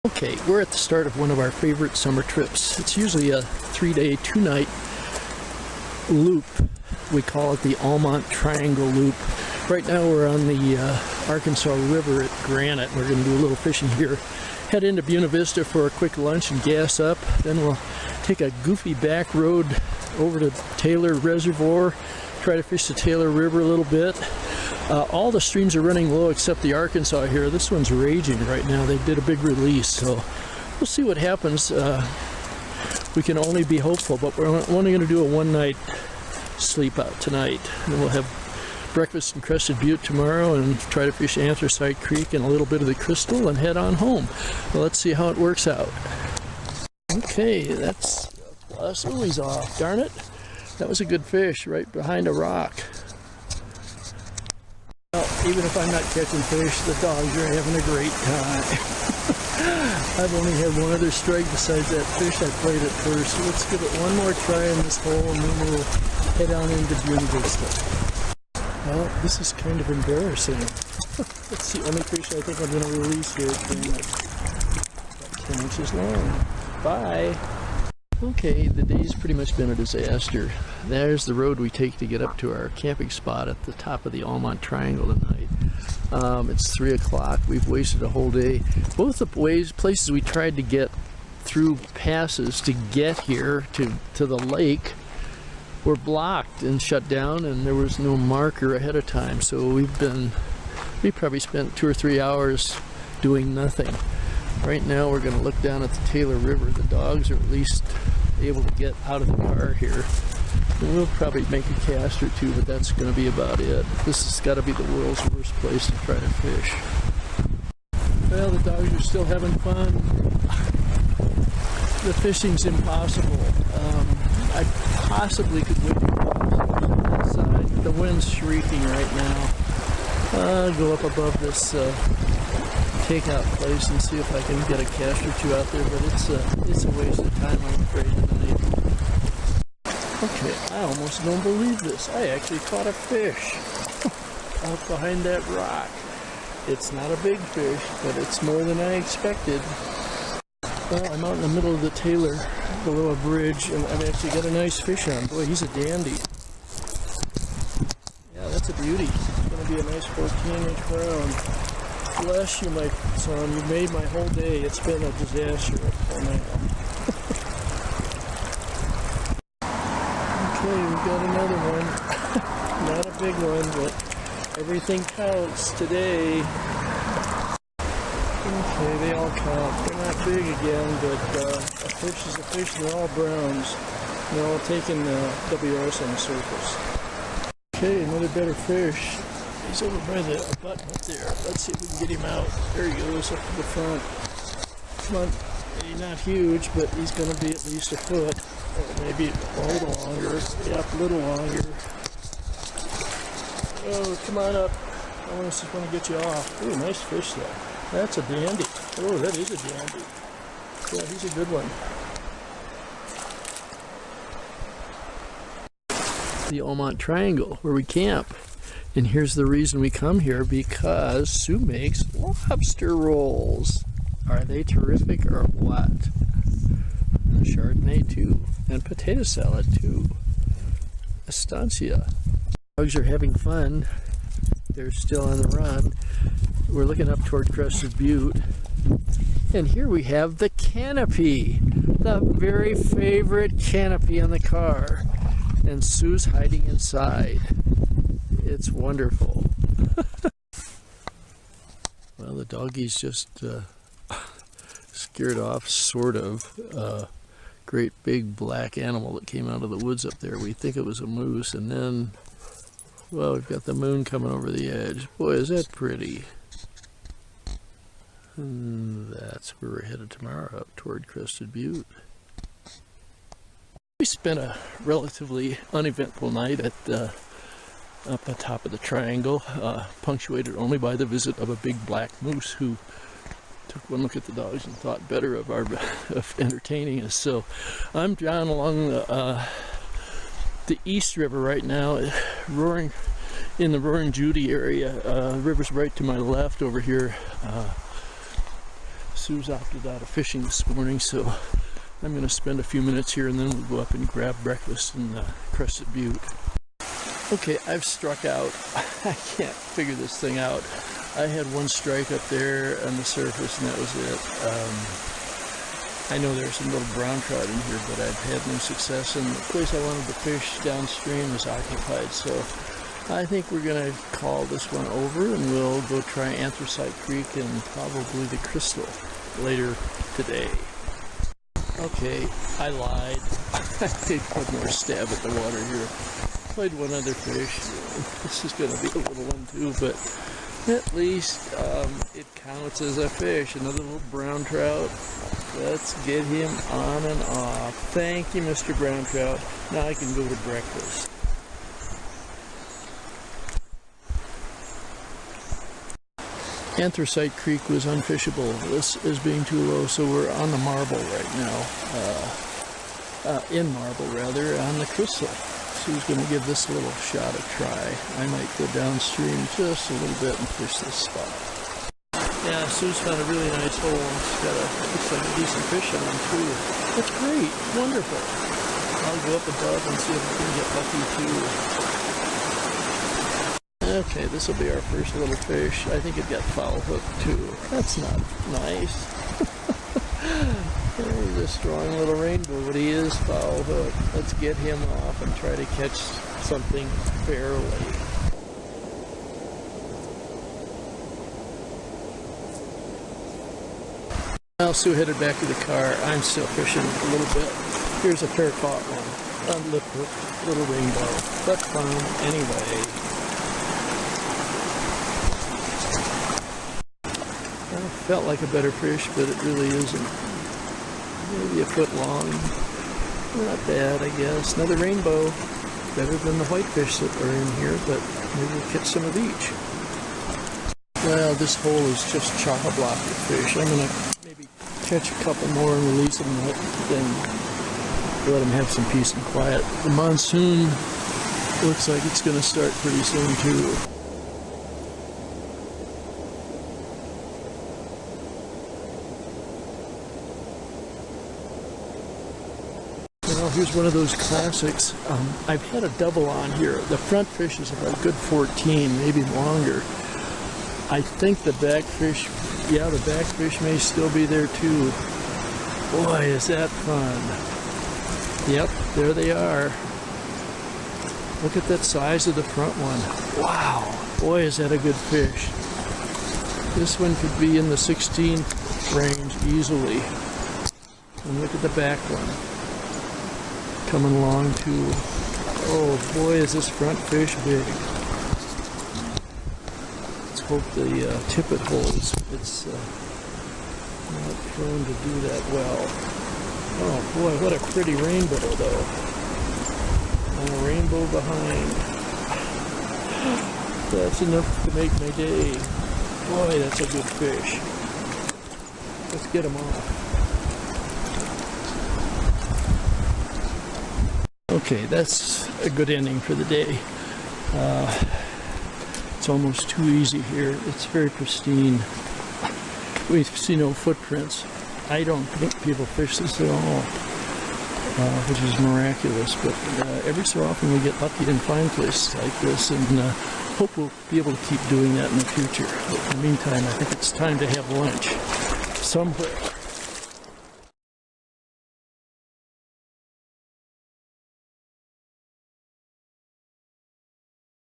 Okay, we're at the start of one of our favorite summer trips. It's usually a 3-day, 2-night loop. We call it the Almont Triangle Loop. Right now we're on the Arkansas River at Granite. We're going to do a little fishing here. Head into Buena Vista for a quick lunch and gas up. Then we'll take a goofy back road over to Taylor Reservoir, try to fish the Taylor River a little bit. All the streams are running low except the Arkansas here. This one's raging right now. They did a big release, so we'll see what happens. We can only be hopeful, but we're only going to do a one-night sleep out tonight. And we'll have breakfast in Crested Butte tomorrow and try to fish Anthracite Creek and a little bit of the Crystal and head on home. Well, let's see how it works out. Okay, that's oh, he's off. Darn it. That was a good fish right behind a rock. Well, even if I'm not catching fish, the dogs are having a great time. I've only had one other strike besides that fish I played at first. So let's give it one more try in this hole and then we'll head on into Buena Vista. Well, this is kind of embarrassing. That's the only fish I think I'm going to release here. About 10 inches long. Bye. Okay, the day's pretty much been a disaster. There's the road we take to get up to our camping spot at the top of the Almont Triangle tonight. It's 3 o'clock. We've wasted a whole day. Both the places we tried to get through passes to get here to the lake were blocked and shut down, and there was no marker ahead of time. So we probably spent 2 or 3 hours doing nothing. Right now we're going to look down at the Taylor River. The dogs are at least able to get out of the car here. And we'll probably make a cast or two, but that's going to be about it. This has got to be the world's worst place to try to fish. Well, the dogs are still having fun. The fishing's impossible. I possibly could wait outside. The wind's shrieking right now. I'll go up above this takeout place and see if I can get a cast or two out there, but it's a waste of time, I'm afraid, tonight. Okay, I almost don't believe this. I actually caught a fish out behind that rock. It's not a big fish, but it's more than I expected. Well, I'm out in the middle of the Taylor below a bridge, and I've actually got a nice fish on. Boy, he's a dandy. Yeah, that's a beauty. It's going to be a nice 14-inch round. Bless you, my son. You made my whole day. It's been a disaster for now. Okay, we've got another one. Not a big one, but everything counts today. Okay, they all count. They're not big again, but a fish is a fish. They're all browns. They're all taking WRs on the surface. Okay, another better fish. He's over by the button up there. Let's see if we can get him out. There he goes, up to the front. Come on. He's not huge, but he's going to be at least a foot. Or maybe a little longer. Yep, a little longer. Oh, come on up. I just want to get you off. Ooh, nice fish there. That's a dandy. Oh, that is a dandy. Yeah, he's a good one. The Almont Triangle, where we camp. And here's the reason we come here, because Sue makes lobster rolls. Are they terrific or what? And Chardonnay too, and potato salad too. Estancia. Dogs are having fun. They're still on the run. We're looking up toward Crested Butte. And here we have the canopy, the very favorite canopy on the car. And Sue's hiding inside. It's wonderful. Well, the doggie's just scared off, sort of. Great big black animal that came out of the woods up there. We think it was a moose, and then, well, we've got the moon coming over the edge. Boy, is that pretty. And that's where we're headed tomorrow, up toward Crested Butte. We spent a relatively uneventful night at up on top of the triangle, punctuated only by the visit of a big black moose who took one look at the dogs and thought better of entertaining us. So I'm down along the East River right now, in the Roaring Judy area. The river's right to my left over here. Sue's opted out of fishing this morning, so I'm going to spend a few minutes here and then we'll go up and grab breakfast in Crested Butte. Okay, I've struck out. I can't figure this thing out. I had one strike up there on the surface and that was it. I know there's some little brown trout in here, but I've had no success, and the place I wanted to fish downstream is occupied, so I think we're going to call this one over and we'll go try Anthracite Creek and probably the Crystal later today. Okay, I lied. I take one more stab at the water here. Played one other fish. This is going to be a little one too, but at least it counts as a fish. Another little brown trout. Let's get him on and off. Thank you, Mr. Brown Trout. Now I can go to breakfast. Anthracite Creek was unfishable. This is being too low, so we're on the marble right now. In marble, rather, on the Crystal. Sue's going to give this a little shot a try. I might go downstream just a little bit and fish this spot. Yeah, Sue's found a really nice hole. It's got looks like a decent fish on it too. That's great, wonderful. I'll go up above and see if we can get lucky too. Okay, this will be our first little fish. I think it got foul hooked too. That's not nice. He's a strong little rainbow, but he is foul hooked. Let's get him off and try to catch something fairly. Well, Sue headed back to the car. I'm still fishing a little bit. Here's a fair caught one. A lip hook, little rainbow, but fun anyway. Well, felt like a better fish, but it really isn't. Maybe a foot long. Not bad, I guess. Another rainbow. Better than the whitefish that are in here, but maybe we'll catch some of each. Well, this hole is just chock-a-block with fish. I'm going to maybe catch a couple more and release them, then let them have some peace and quiet. The monsoon looks like it's going to start pretty soon, too. Here's one of those classics. I've had a double on here. The front fish is about a good 14, maybe longer. I think the backfish, yeah, the backfish may still be there too. Boy, is that fun. Yep, there they are. Look at that size of the front one. Wow, boy, is that a good fish. This one could be in the 16th range easily. And look at the back one. Coming along too. Oh boy, is this front fish big. Let's hope the tippet holds. It's not prone to do that well. Oh boy, what a pretty rainbow though. And a rainbow behind. That's enough to make my day. Boy, that's a good fish. Let's get him off. Okay, that's a good ending for the day. It's almost too easy here. It's very pristine. We see no footprints. I don't think people fish this at all, which is miraculous. But every so often we get lucky and find places like this, and hope we'll be able to keep doing that in the future. But in the meantime, I think it's time to have lunch somewhere.